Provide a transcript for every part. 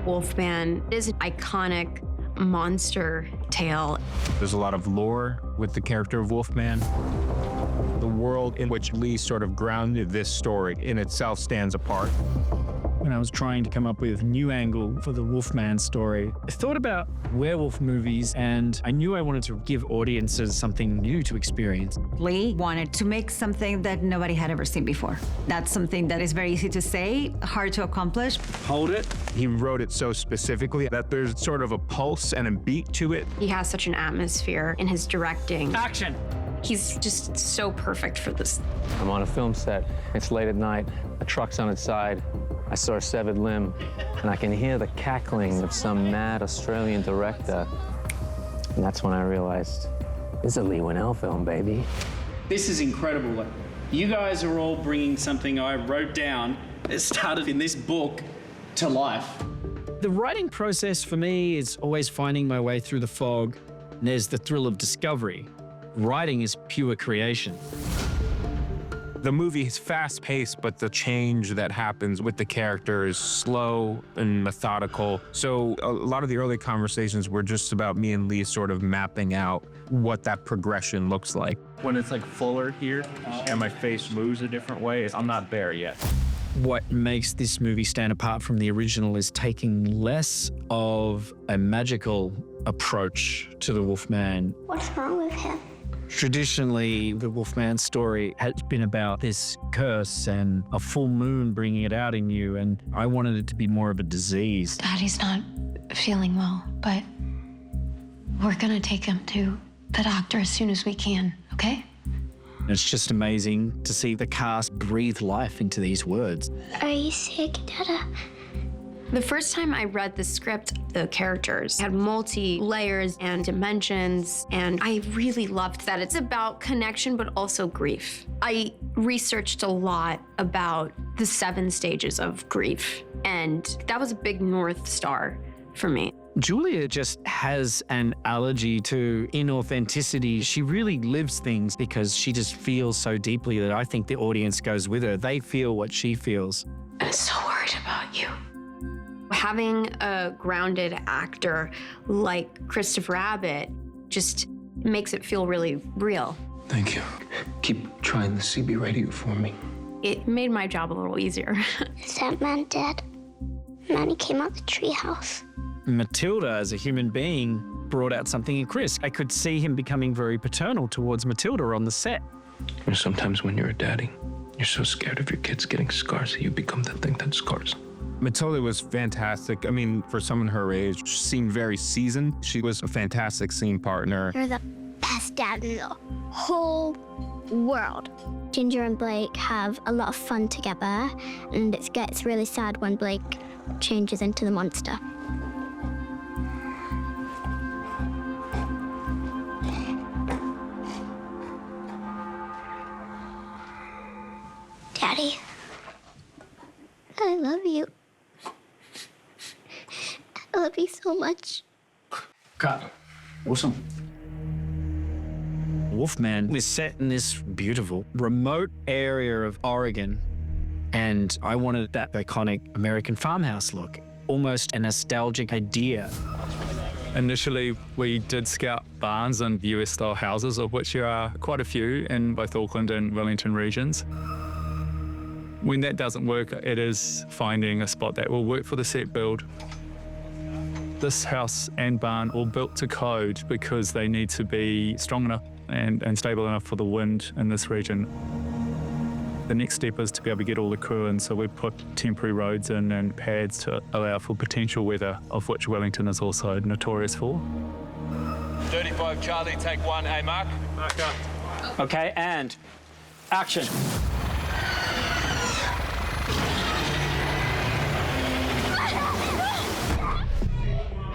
Wolfman is an iconic monster tale. There's a lot of lore with the character of Wolfman. The world in which Leigh sort of grounded this story in itself stands apart. When I was trying to come up with a new angle for the Wolfman story, I thought about werewolf movies, and I knew I wanted to give audiences something new to experience. Leigh wanted to make something that nobody had ever seen before. That's something that is very easy to say, hard to accomplish. Hold it. He wrote it so specifically that there's sort of a pulse and a beat to it. He has such an atmosphere in his directing. Action! He's just so perfect for this. I'm on a film set. It's late at night. A truck's on its side. I saw a severed limb, and I can hear the cackling of some mad Australian director. And that's when I realized, this is a Leigh Whannell film, baby. This is incredible. Like, you guys are all bringing something I wrote down that started in this book to life. The writing process for me is always finding my way through the fog. And there's the thrill of discovery. Writing is pure creation. The movie is fast-paced, but the change that happens with the character is slow and methodical. So a lot of the early conversations were just about me and Leigh sort of mapping out what that progression looks like. When it's like fuller here and my face moves a different way, I'm not there yet. What makes this movie stand apart from the original is taking less of a magical approach to the Wolfman. What's wrong with him? Traditionally, the Wolfman story has been about this curse and a full moon bringing it out in you, and I wanted it to be more of a disease. Daddy's not feeling well, but we're gonna take him to the doctor as soon as we can, okay? It's just amazing to see the cast breathe life into these words. Are you sick, Dada? The first time I read the script, the characters had multi-layers and dimensions, and I really loved that. It's about connection, but also grief. I researched a lot about the 7 stages of grief, and that was a big North Star for me. Julia just has an allergy to inauthenticity. She really lives things because she just feels so deeply that I think the audience goes with her. They feel what she feels. I'm so worried about you. Having a grounded actor like Christopher Abbott just makes it feel really real. Thank you. Keep trying the CB radio for me. It made my job a little easier. Is that man dead? Manny came out the treehouse. Matilda, as a human being, brought out something in Chris. I could see him becoming very paternal towards Matilda on the set. You know, sometimes when you're a daddy, you're so scared of your kids getting scars that you become the thing that scars. Matilda was fantastic. I mean, for someone her age, she seemed very seasoned. She was a fantastic scene partner. You're the best dad in the whole world. Ginger and Blake have a lot of fun together, and it gets really sad when Blake changes into the monster. Daddy, I love you. I love you so much. Cut. Awesome. Wolfman is set in this beautiful, remote area of Oregon, and I wanted that iconic American farmhouse look, almost a nostalgic idea. Initially, we did scout barns and US-style houses, of which there are quite a few in both Auckland and Wellington regions. When that doesn't work, it is finding a spot that will work for the set build. This house and barn all built to code because they need to be strong enough and stable enough for the wind in this region. The next step is to be able to get all the crew in, so we put temporary roads in and pads to allow for potential weather, of which Wellington is also notorious for. 35 Charlie, take 1, hey Mark. Marker. Okay, and action.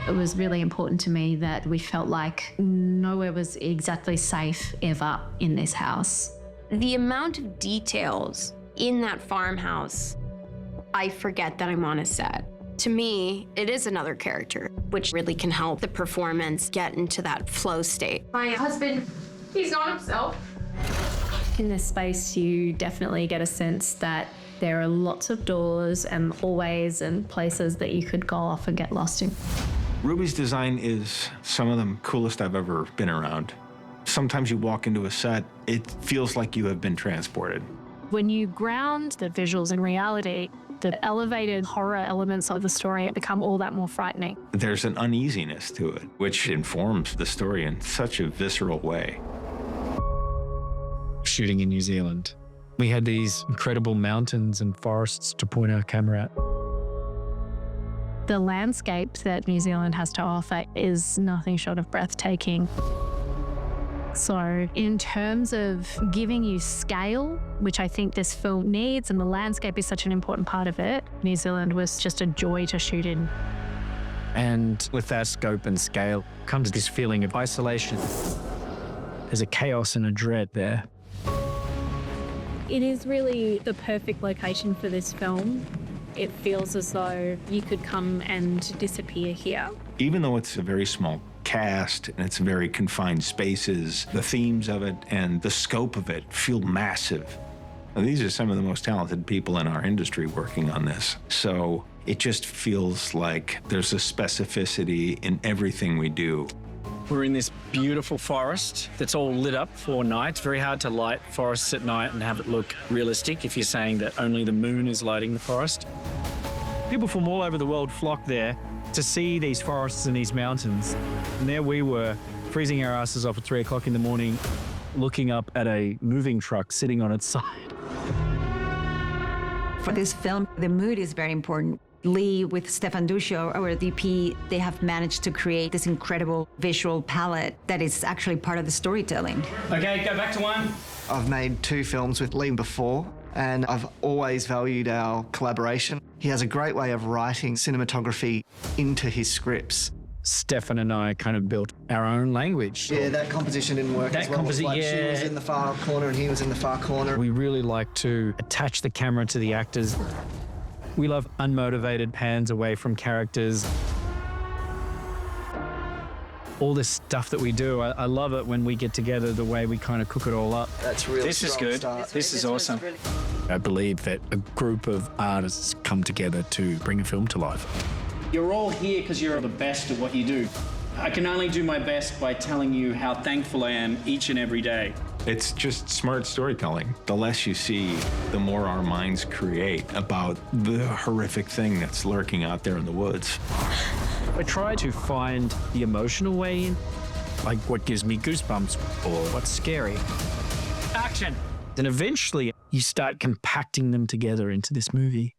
It was really important to me that we felt like nowhere was exactly safe ever in this house. The amount of details in that farmhouse, I forget that I'm on a set. To me, it is another character, which really can help the performance get into that flow state. My husband, he's not himself. In this space, you definitely get a sense that There are lots of doors and hallways and places that you could go off and get lost in. Ruby's design is some of the coolest I've ever been around. Sometimes you walk into a set, it feels like you have been transported. When you ground the visuals in reality, the elevated horror elements of the story become all that more frightening. There's an uneasiness to it, which informs the story in such a visceral way. Shooting in New Zealand, we had these incredible mountains and forests to point our camera at. The landscape that New Zealand has to offer is nothing short of breathtaking. So in terms of giving you scale, which I think this film needs, and the landscape is such an important part of it, New Zealand was just a joy to shoot in. And with that scope and scale comes this feeling of isolation. There's a chaos and a dread there. It is really the perfect location for this film. It feels as though you could come and disappear here. Even though it's a very small cast and it's very confined spaces, the themes of it and the scope of it feel massive. And these are some of the most talented people in our industry working on this. So it just feels like there's a specificity in everything we do. We're in this beautiful forest that's all lit up for night. It's very hard to light forests at night and have it look realistic if you're saying that only the moon is lighting the forest. People from all over the world flock there to see these forests and these mountains. And there we were, freezing our asses off at 3 o'clock in the morning, looking up at a moving truck sitting on its side. For this film, the mood is very important. Leigh with Stefan Duccio, our DP, they have managed to create this incredible visual palette that is actually part of the storytelling. Okay, go back to one. I've made 2 films with Leigh before, and I've always valued our collaboration. He has a great way of writing cinematography into his scripts. Stefan and I kind of built our own language. Yeah, that composition didn't work as well. Like she was in the far corner and he was in the far corner. We really like to attach the camera to the actors. We love unmotivated pans away from characters. All this stuff that we do, I love it when we get together, the way we kind of cook it all up. That's really This is good. This is awesome. I believe that a group of artists come together to bring a film to life. You're all here because you're the best at what you do. I can only do my best by telling you how thankful I am each and every day. It's just smart storytelling. The less you see, the more our minds create about the horrific thing that's lurking out there in the woods. I try to find the emotional way in, like what gives me goosebumps or what's scary. Action! Then eventually you start compacting them together into this movie.